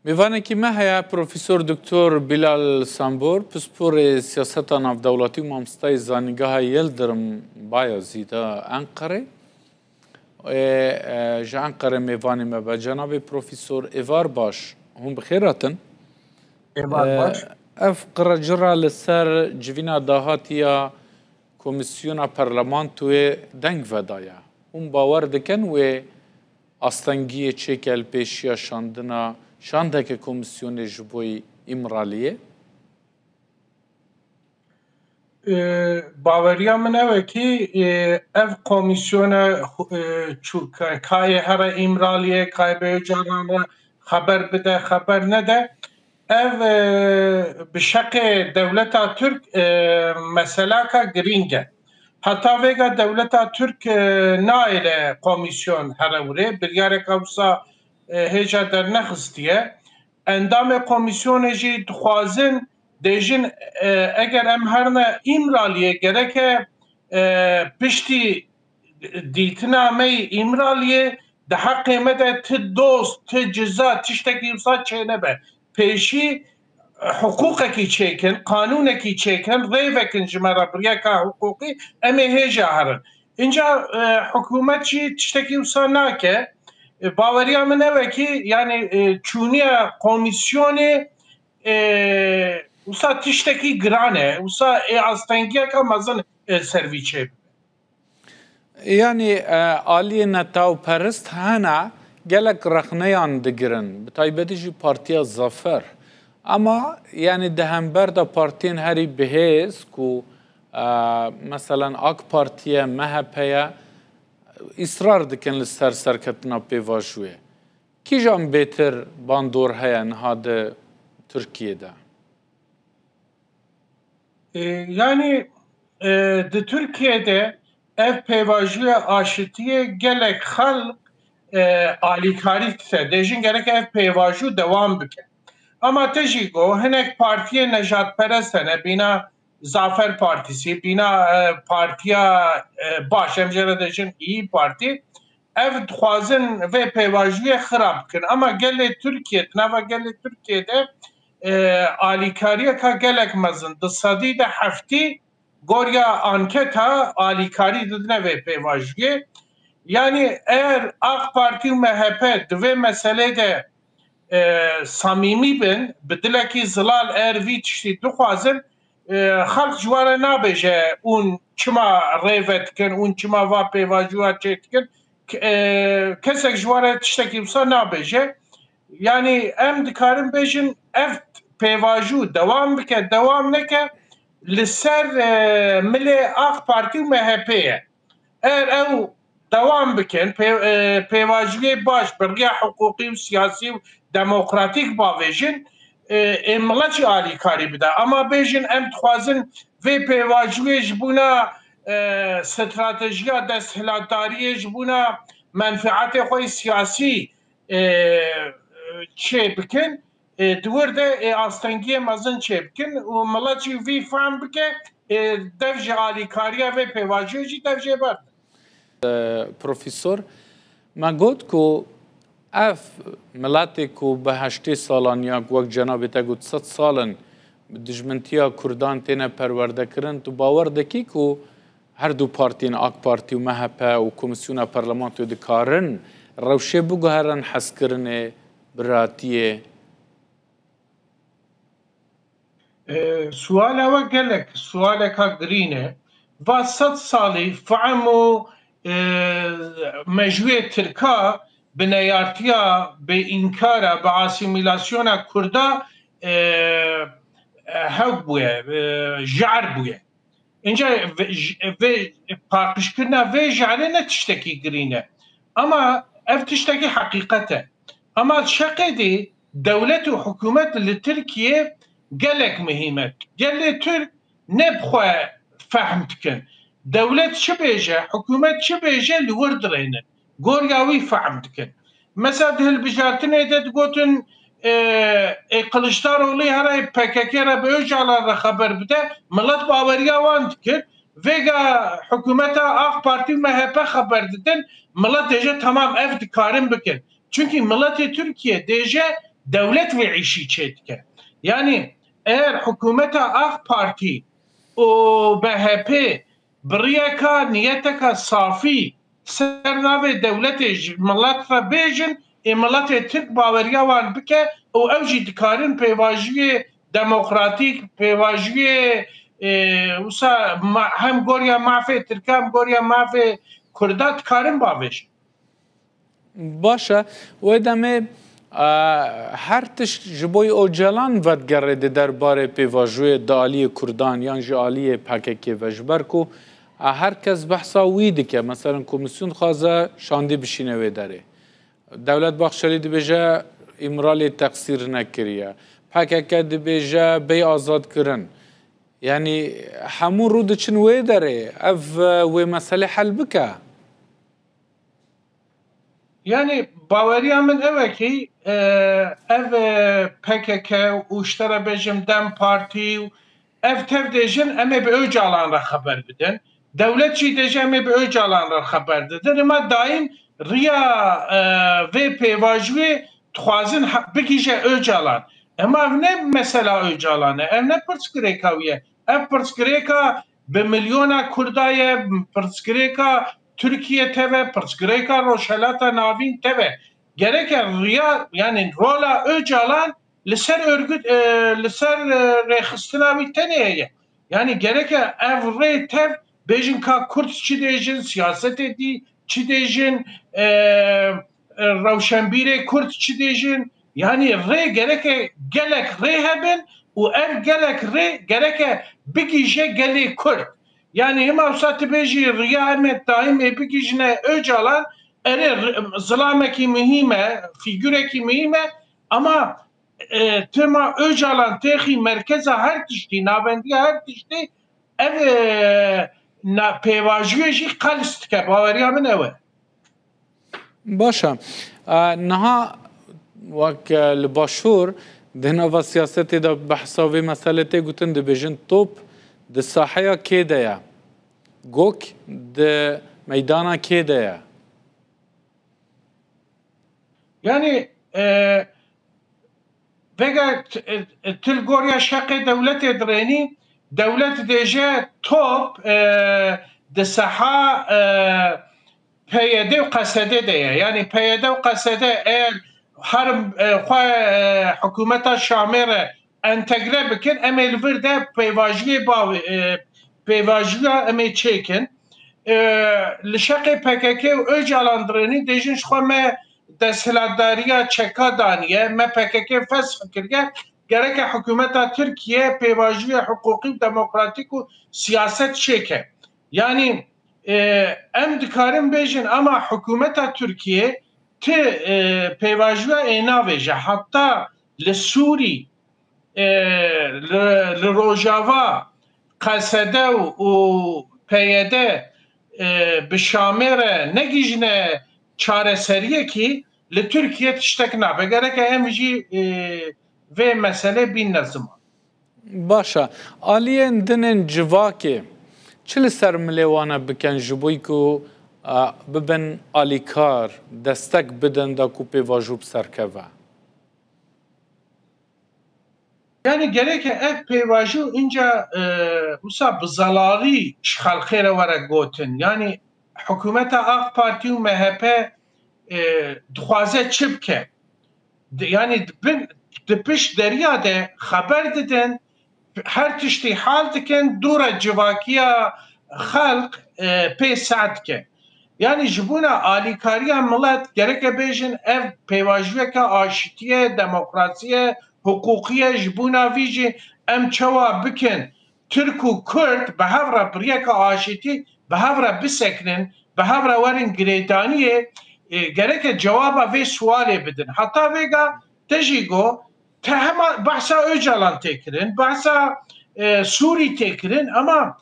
میوانێکی me heye Profesör Dr. Bilal Sambor, pisporê siyaseta navdewletî û mamosteyê zanîngeha Yildirim Bayezîd a Enqerê. Ji Enqerê mêvanê me be cenabê Profesör Êvar Baş, hûn bi xêr hatin? Êvar baş. Ev qiracira li ser civîna dahatiya Komisyona Parlamentoyê deng vedaye. Hûn bawer dikin wê astengiyê çêkel pêşiya şandina şandeke komisyonê ji bo îmraliyê? Baweriya min ew e ki ev komisyona kayê here îmraliyê kayê caran re xeber bide xeber nede ev bi şeqê dewleta Türk meselaka girîng e. Heta vêga dewleta Türk naêle komisyon here wîrê biryareka wisa hêja dernexistiye. Endamê komisyonê jî dixwazin dêjin eger em herne îmraliyê gereke piştî dîtina me îmraliyê di heqê me de ti dost, ti ciza, tiştekî wisa çênebe. Pêşî hukukekî çêkin, kanûnekî çêkin, rêvekin ji me re biryeka hukukî em ê hêja herin. Înca hikûmet jî tiştekî wisa nake. Baweriya min ew e ki yani çûniya komisyonê wisa tiştekî giran e, wisa astengiyeka mezin servî çê. Yani aliyê netawperist hene gelek rexneyan digirin, bi taybetî jî Partiya Zafer. Ama yani di hember de partiyên herî bihêz ku mesela AK Partiye, MHP'ye îsrar dikin li ser serketina pêvajoyê. Kîjan bêtir bandor heye niha di Tirkiyeyê? Yani di Türkiye'de ev pêvajoya aşitiyê gelek xelq alîkarî dike. Dêjin gerek ev pêvajo dewam bike. Ama te jî got hinek partiyê nejatperest hene bîna Zafer Partîsî, bîna Partiya Baş, em jê re dêjin İYİ Partî, ev dixwazin vê pêvajoyê xirab bikin. Ama gelê Tirkiye, nava gelê Tirkiye'de alîkariyeka gelek mezin di sedî de heftî gorya anketa alîkarî didine vê pêvajoyê. Yani eğer AK Parti û MHP di vê meselê de samîmî bin, bi dilekî zilal eğer vî tiştî dixwazin, xelk ji we re nabêje ûn çima rêve dikin, ûn çima va pêvajoya çê dikin, kesek ji we re tiştekî wisa nabêje. Yani em dikarin bêjin ev pêvajo dewam bike, dewam neke li ser milê AK Parti û MHP'ye. Eğer ew dewam bikin, pêvajoyê baş bi riya hukukî û siyasî û demokratîk bavêjin, milet jî alîkarî bide. Ama bêjin em dixwazin vê pêvajoyê ji bûna stratejiya desthilatdariyê, ji bûna menfiatê xwe siyasî çê bikin, di wir de astengiyê mezin çê bikin û milet jî vî fehm bike, dev ji alîkariya vê pêvajoyê jî dev jê ber. Profesör, me got ku ev miletê ku bi heştê salan ya wek cenabê te got 100 salin dijmintiya Kurdan têne perwerdekirin, tu bawer dikî ku her du partiyên AK Parti û MHP û Komisyona Parlamentoyê dikarin rewşê biguherin hezkirinê bi ratiyê? Suala ve gelek, sualeka girîn e. Va 100 salî fehm û mejûyê Tirka bi neyartiya, bi înkara, bi asîmîlasyona Kurda hev bûye, jar bûye. Înca vê paqijkirina vê jarê ne tiştekî girîn e. Ama ev tiştekî heqîqet e. Ama şeqedî dewlet û hikûmet li Tirkiye gelek mühim e. Gelê Türk nebxwe fehm dikin. Devlet çi bêje, hikûmet çi bêje li wir dirênin. Gorya wî fehm dikin. Mesela di hilbijartinê de digotin Kılıçdaroğlu here PKK re bi Öcalan re xeber bide, millet baweriya wan dikin. Vêga hikûmeta AK Parti MHP xeber didin, millet dêje tamam ev dikarin bikin. Çünkü milletê Türkiye dêje devlet ve işi çetke. Yani eğer hükümete AK Parti o BHP بريكا نيتك صافي سرناوي دولتي ملات بيجن ملات ترك باوريا وان بك او اوجي دكارن بيواجي ديمقراطيك بيواجي وسا هم غوريا مافي تركام غوريا مافي كردات كارن باوش باشه و دمه هر تش جبوی اوجلان ودگره درباره پیواژوی دالی کردان یان جالی پاککی وجبرکو هر کس بحثا ویدی که مثلا کمیسیون خوازه شاندی بشینه وی داره دولت بخشلی دی بیجه امرالی تقصیر نکریه پاککی دی بیجه بی آزاد کرن یعنی همون رو دچن وی داره اف وی مسئله حل بکه Yani Bavarya min ev ki ev PKK û iştera bêjim Dem Partî ev tev dêjin em ê bi Öcalan re xeber bidin. Dewlet jî dêje em ê bi Öcalan re xeber didin. Ema daîm riya vê pêvajiyê dixwazin bigîje Öcalan. Ema ev ne mesela Öcalan e, ev ne pirsgirêka wî ye. Ev pirsgirêka bi milyona Kurda ye, pirsgirêka Türkiye teve, pirsgirêka Rojhilata Navîn teve. Gereke riya yani rola Öcalan li ser örgüt li ser rêxistina wî tenê heye. Yani gereke ev rê tev bêjin ka Kurd çi dêjin, siyasetê dî çi dêjin, rewşenbîrê Kurd çi dêjin. Yani rê gereke gelek rê hebin û ev gelek rê gereke bigîje gelê Kurd. Yani hema usatı beji riya emet daim epikijine Öcalan ere zılameki mühime, figüreki mühime ama tema Öcalan tehi merkeze her tişti, nabendiye her tişti ev peyvajiye jî kalist ke baveriya min ev. Başa. Naha wek li başûr di nava siyasetê de behsa vê meselê gotin dibêjin top di sahaya kê de ye? Gok di meydana kê de ye? Yani vega tilgorya şaqê devletê dirênî devlet dêje top di saha PYD û QSD de ye. Yani PYD û QSD eğer her hükümeta Şamê entegre bikin em ê li vir de peyvajiyê peyvajiya em ê çêkin li şeqê PKK û Öcalan dirênî dêjin ji xwe me desthilatdariya çeka daniye me PKK fesx kiriye gereke hükümeta Türkiye peyvajiya hukukî û demokratîk û siyaset çêke. Yani em dikarin bêjin ama hükümeta Türkiye ti peyvajiya ê navêje hatta li Sûrî li Rojava QSD û PYD bi Şamê re negîjine çareseriyekî li Türkiye tiştek nabe. Gereke em jî vê mesele bîne ziman. Başa. Aliyên dinên civakê çi li ser milêwana bikin ji bo ku bibin alîkar, destek bidin da ku pêvajû bi serkeve? Yani gereke ev peyvajû inca wisa bi zalarî ji xelkê re were gotin. Yani hükümeta AK Parti û MHP dixwaze çi bike? Yani di piş deriya de xeber didin her tiştî hal dikin dûra civakiya xelk pê sed dike. Yani ji bûna alîkariya millet gereke bêjin ev peyvajiyeka aşîtiye, demokrasiye, hukukiye ji bûna vî jî em çawa bikin Türk û Kurd bi hev re piriyeka aşîtî bi hev re bisekinin, bi hev re werin girêdaniyê gereke cewaba vê sualê bidin. Heta vêga te jî got te hema behsa Öcalan tê kirin, behsa Sûrî tê kirin ama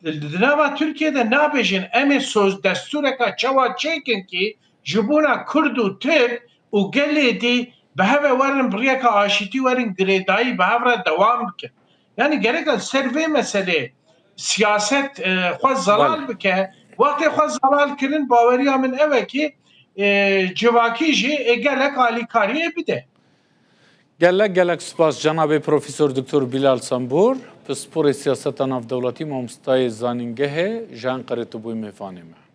di nava Türkiye'de nabêjin em ê söz destureka çawa çêkin ki ji bûna Kurd û Türk û gelê dî bi hev re werin biriyeka aşîtî werin girêdayî bi hev re dewam bikin. Yani gerek ser vê meselê siyaset xwe zelal bike wextê xwe zelal kirin baweriya min ev e ki civakî jî gelek alîkariyê bide. gelek spas Cenab-ı Profesör Doktor Bilal Sambur, psporê siyaseta navdewletî mamostayê zanîngehê ji Enqerê tibûyê mêvanê me.